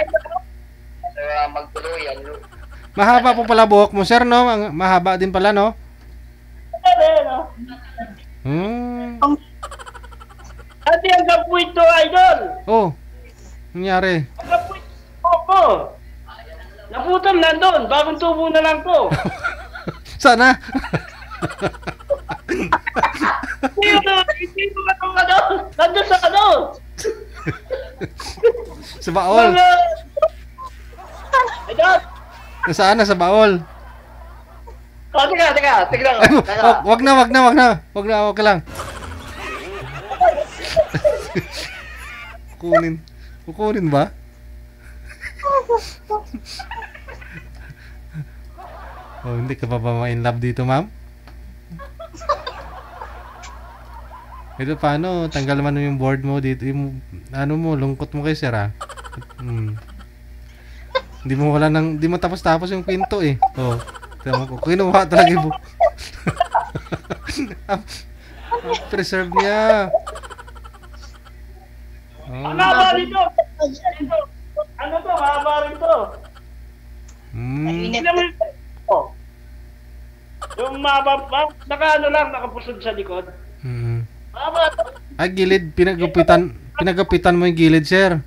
Magtuluyan. Mahaba po pala buhok mo, sir, no? Mahaba din pala, no? Dati hanggang puwit to, idol. Oh, nangyari. Hanggang puwit po. Naputol nandun. Bagong tubo na lang po. Sana. Hindi mo ka doon. Nandun sa Sa baol. Idol. Nasaan na sa baol? Teka. Wag na. Wag ka lang. Kukunin ba? Hindi ka pa ma-in love dito, ma'am? Ito paano? Tanggal man yung board mo dito. Yung, lungkot mo kay sir, ah. Hindi mo tapos-tapos yung pinto eh. Tama ko. Kinuha talaga yung preserve niya. Mahaba rin to. Ano to? Mahaba rin to. Mainit. Yung mahaba pa, nakapusod sa likod. Mahaba to. Ay, gilid. Pinagupitan mo yung gilid, sir.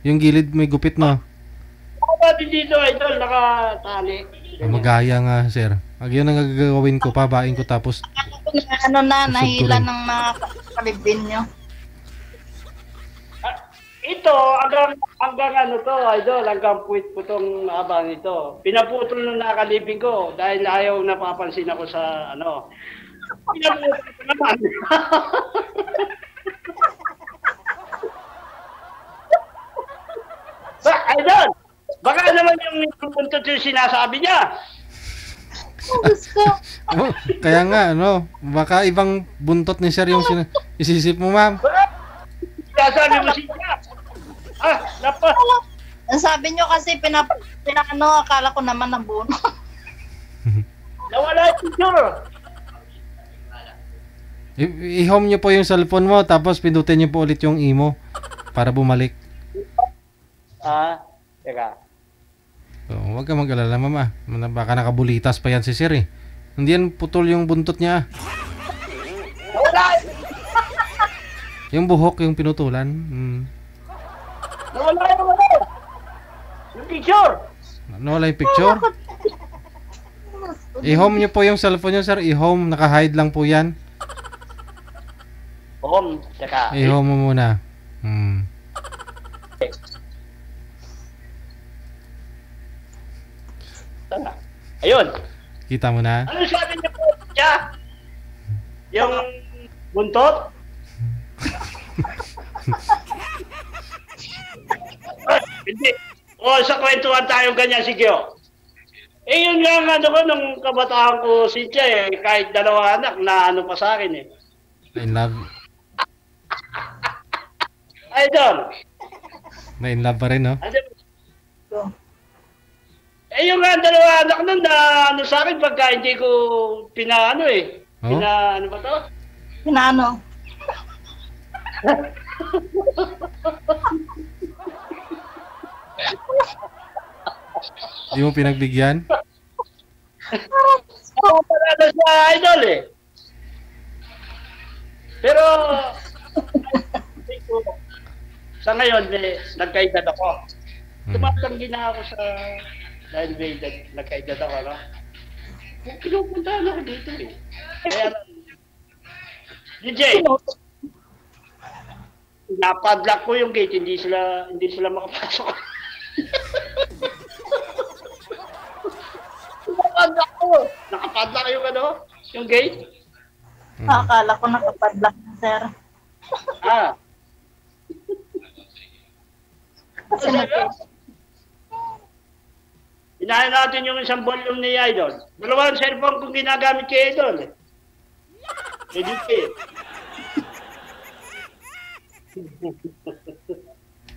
Yung gilid may gupit mo. Mahaba din dito, idol. Nakatali. Magaya nga, sir. Yun ang gagawin ko. Pabain ko tapos Nahila ng mga kalibin nyo. Ito, hanggang idol, hanggang puwit po itong abang ito. Pinaputol nung nakalibing ko dahil ayaw napapansin ako sa Pinaputol ko naman. Idol, baka naman yung puntot yung sinasabi niya. Kaya nga, baka ibang buntot ni sir yung isisip mo, ma'am. Sinasabi mo siya. Napa. Ang sabi nyo kasi akala ko naman nabuno. Nawala yung picture. I-home nyo po yung cellphone mo tapos pindutin nyo po ulit yung imo para bumalik. Teka. Huwag ka mag-alala, mama. Baka nakabulitas pa yan si sir eh. Hindi yan putol yung buntot niya. Nawala. Yung buhok, yung pinutulan. Nawala. Yung picture. Nawala yung picture? I-home nyo po yung cellphone nyo, sir. I-home. Naka-hide lang po yan. Home, tsaka. I-home mo muna. Sana. Ayun. Kita mo na? Ano sabi niya po siya? Yung buntot? Hindi. O, sa kwentuhan tayo ganyan, sige o. Eh, yun nga ang ano ko, nung kabataan ko si Tia kahit dalawa anak, na ano pa sa akin eh. In love. Idol. Na in love pa rin, no? Eh, yung nga dalawa anak nun na ano sa akin pagka hindi ko pinaano eh. Oh? Ano ba to? Pinano? Di mo pinagbigyan? Ako pala sa idol eh. Pero, sa ngayon, nagkaedad ako. Tumatanggi na ako sa, dahil may nagkaedad ako, no? Pinupuntahan ako dito eh. Kaya, DJ, napadlock ko yung gate, hindi sila makapasok. Nakapadlock yung ano, yung gate. Akala ko nakapadlock na, sir. Ah. Kasi Inahin natin yung isang volume ni Idol. Dalawang cellphone kung ginagamit kay Idol. Edit eh.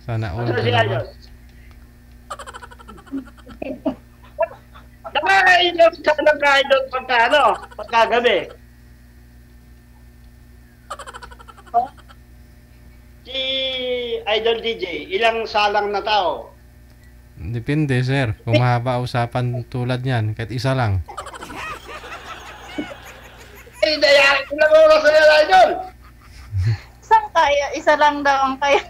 Sana all. Ano si Idol? Nakainom sa Idol pagka ano, pagkagabi. Si Idol DJ, ilang salang na tao? Depende, sir. Kung mahaba usapan tulad niyan, kahit isa lang. Eh, dayakin ko lang oras na yan, Idol. isang kaya, isa lang daw ang kaya.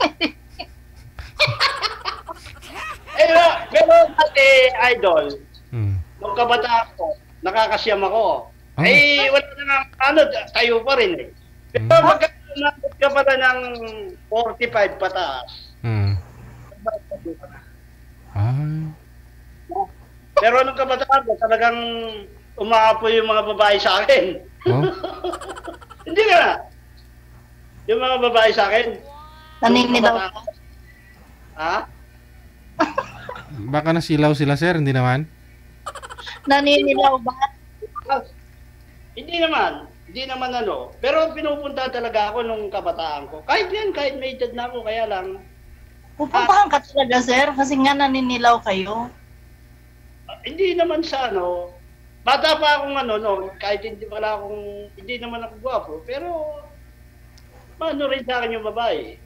Pero dati, Idol, Hmm. nung kabataan ko, nakakasyam ako. Ah. Eh, wala na nga, ano, tayo pa rin eh. Pero magkakasunod ka pala ng 45 pataas. Hmm. Ay. Pero nung kabataan ko, talagang umaapoy yung mga babae sa akin. Oh? Hindi ka. Yung mga babae sa akin. Naninilaw Nung ka? Ha? Baka nasilaw sila, sir. Hindi naman. Naninilaw ba? Hindi naman. Hindi naman ano. Pero pinupunta talaga ako nung kabataan ko. Kahit yan, kahit may edad na ako, kaya lang. Pupuntahan ka talaga, sir, kasi nga naninilaw kayo. Hindi naman sa ano. Bata pa akong ano, no, kahit hindi naman ako gwapo, pero ano rin sa akin yung babae.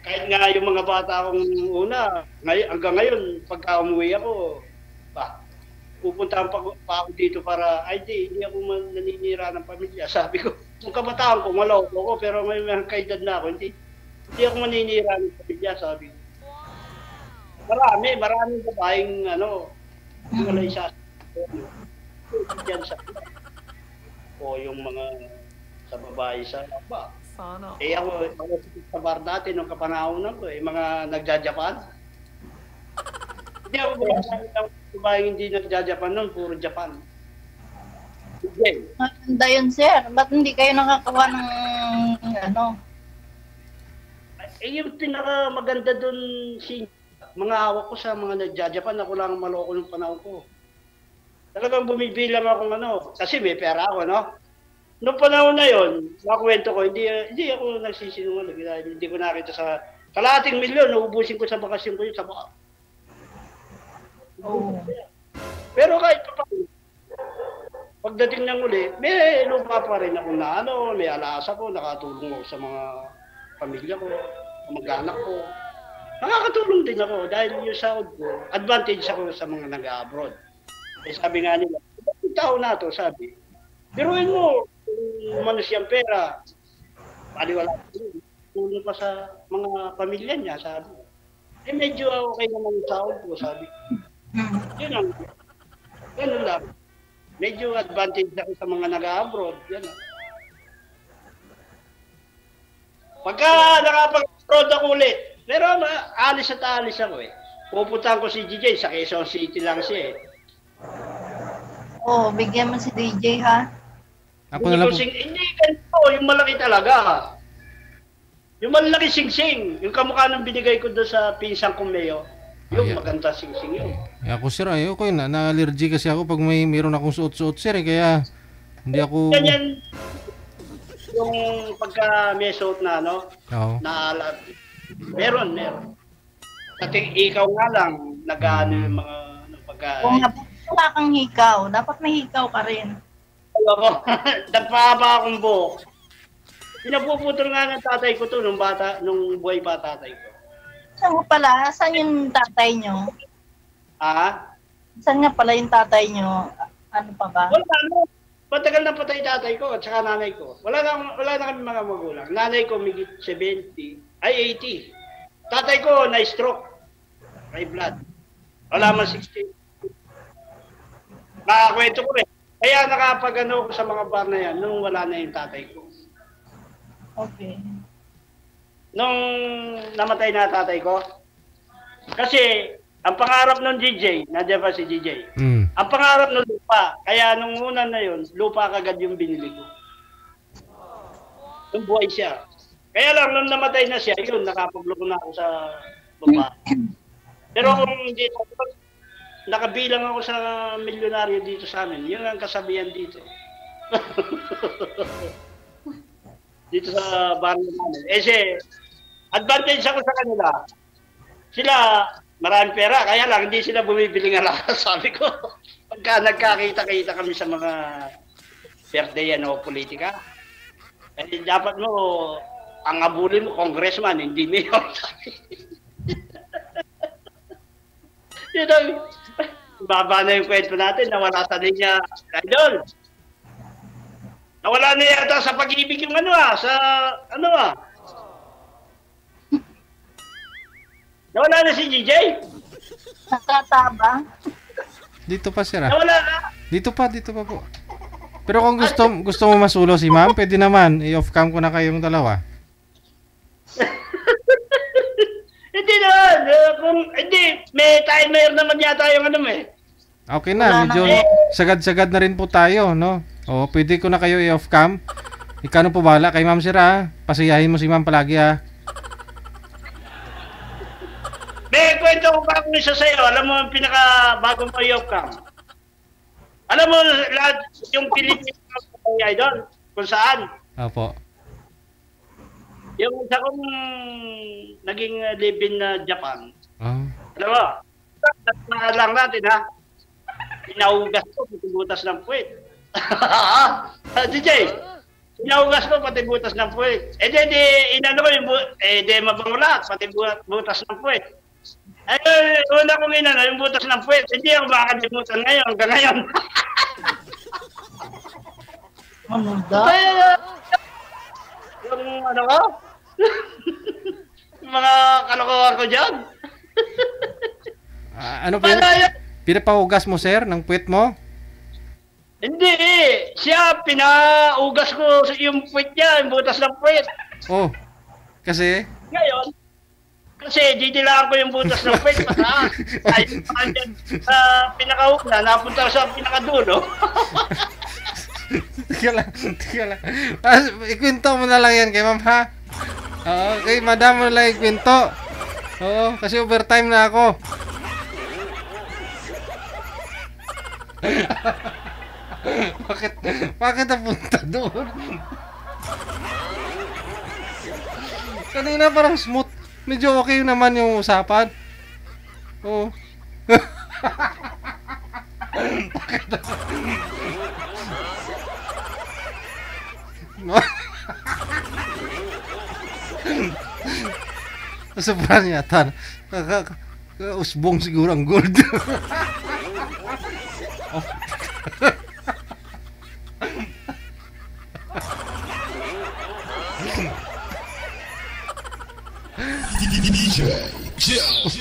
Kahit nga yung mga bata akong una, hanggang ngayon, pagka umuwi ako, pupuntahan pa ako dito para, hindi ako naninira ng pamilya. Sabi ko, kung kabataan ko, maloko ko, pero may kaedad na ako, hindi ako maninira ng pamilya, sabi ko. Maraming babaeng, walay sa diyan sa o yung mga sa babae sa ba. Eh ako sa bar natin nung kapanahonan ko, mga nagja-Japan. Hindi ako babaeng hindi nagja-Japan noon, puro Japan. Okay. Maganda yun, sir. Ba't hindi kayo nakakawa ng yung pinaka maganda doon mga hawak ko sa mga nagja-Japan, ako lang maloko ng panahon ko. Talagang bumibilang ako kasi may pera ako, no? Noong panahon na yon, makwento ko, hindi ako nagsisinungaling, hindi ko nakita sa kalahating milyon, nauubusin ko sa bakasyon ko yun sa baka. Oh. Pero kahit pa pagdating ng uli, may lupa pa rin ako na may alaasa ko, nakatulong ako sa mga pamilya ko, mag-anak ko. Nakakatulong din ako dahil yung sahod ko, advantage ako sa mga nag-abroad. Eh sabi nga nila, yung tao na to, sabi, biruin mo, umano siyang pera, paliwala ko, tulong pa sa mga pamilya niya, sabi. Eh medyo okay naman yung sahod ko, sabi. Yun lang. Ganun lang. medyo advantage ako sa mga nag-abroad. Yan. Pagka nakapag-abroad ako ulit, pero alis at alis ako eh. Pupuntahan ko si DJ, sa Quezon City lang siya eh. Oh, bigyan mo si DJ ha. Ako na lang po. Hindi, ganito, yung malaki talaga. Yung malaki sing-sing, yung kamukha ng binigay ko doon sa pinsang kong Leo. Yung maganda sing-sing yun. Ako sir, ayoko yun. Na-allergy kasi ako pag meron akong suot-suot sir kaya hindi ako... Ganyan, yung pagka may suot na ano, Oo. meron. Kasi ikaw nga lang, nag-ano yung mga pagka... Kung wala kang hikaw, dapat may hikaw ka rin. Ako, nagpahaba akong buhok. Pinapuputol nga ng tatay ko to nung buhay pa tatay ko. Saan nga pala? Saan yung tatay nyo? Saan nga pala yung tatay nyo? Ano pa ba? Wala na. Matagal na patay tatay ko at saka nanay ko. Wala na kami mga magulang. Nanay ko migit 70, ay 80. Tatay ko na-stroke. High blood. Wala man 60. Nakakwento ko rin. Kaya nakapag-ano ko sa mga bar na yan nung wala na yung tatay ko. Okay. Nung namatay na tatay ko, kasi ang pangarap ng DJ, nandiyan pa si DJ, ang pangarap ng lupa, kaya nung una na yun, lupa kagad yung binili ko. Nung buhay siya. Kaya lang, nung namatay na siya, yun, nakapagloko na ako sa lupa. Pero kung hindi, nakabilang ako sa milyonaryo dito sa amin, yun ang kasabihan dito. Dito sa barrio namin. Advantage ako sa kanila. Sila, maraming pera, kaya lang hindi sila bumibili ng lakas, sabi ko. Pagka nagkakita-kita kami sa mga birthday o politika, eh, dapat mo, ang abulin mo, congressman, hindi mayor. Yun ang, baba na yung kwento natin, nawala sa linya, idol. Nawala na yata sa pag-ibig yung Nawala na si DJ? Nakataba? Dito pa sir. Nawala na? Dito pa po. Pero kung gusto mo masulo si ma'am, pwede naman. I-off cam ko na kayong dalawa. Hindi naman. Hindi, may timer naman yata yung Okay na, medyo sagad-sagad na rin po tayo, no? O, pwede ko na kayo i-off cam. Ikaw na po bahala kay ma'am sir ha. Pasiyahin mo si ma'am palagi ha. May kwento ko pa kung isa sa'yo. Alam mo ang pinaka-bagong i-off cam. Alam mo lahat yung Pilipinas idol kung saan? Opo. Yung isa kong naging live-in na Japan. Oh. Alam mo, lang natin ha. Pinaugas ko pati butas ng puwet. DJ, pinaugas ko pati butas ng puwet. Eh di inano ko yung mabango lahat pati butas ng puwet. Eh, una kong inano yung butas ng puwet. Hindi ako makakalimutan ngayon hanggang ngayon. Ano da? Yung ano ko? Mga kalokohan ko dyan. Ano po yun? Pinapahugas mo sir ng puwet mo? Hindi siya pinaugas ko yung puwet niya, yung butas ng puwet. Oh, kasi? Ngayon, kasi didilaan ko yung butas ng puwet pa ay pinakauna, napunta sa pinakadulo. Teka lang. Ikwento mo na lang yan kay ma'am ha? Oo, kay madam mo na lang ikwento. Oo, kasi overtime na ako. Bakit napunta doon? Kanina parang smooth. Medyo okay naman yung usapan. Oo. Sobrang yata. Usbong siguro ang gold. DJ Joe.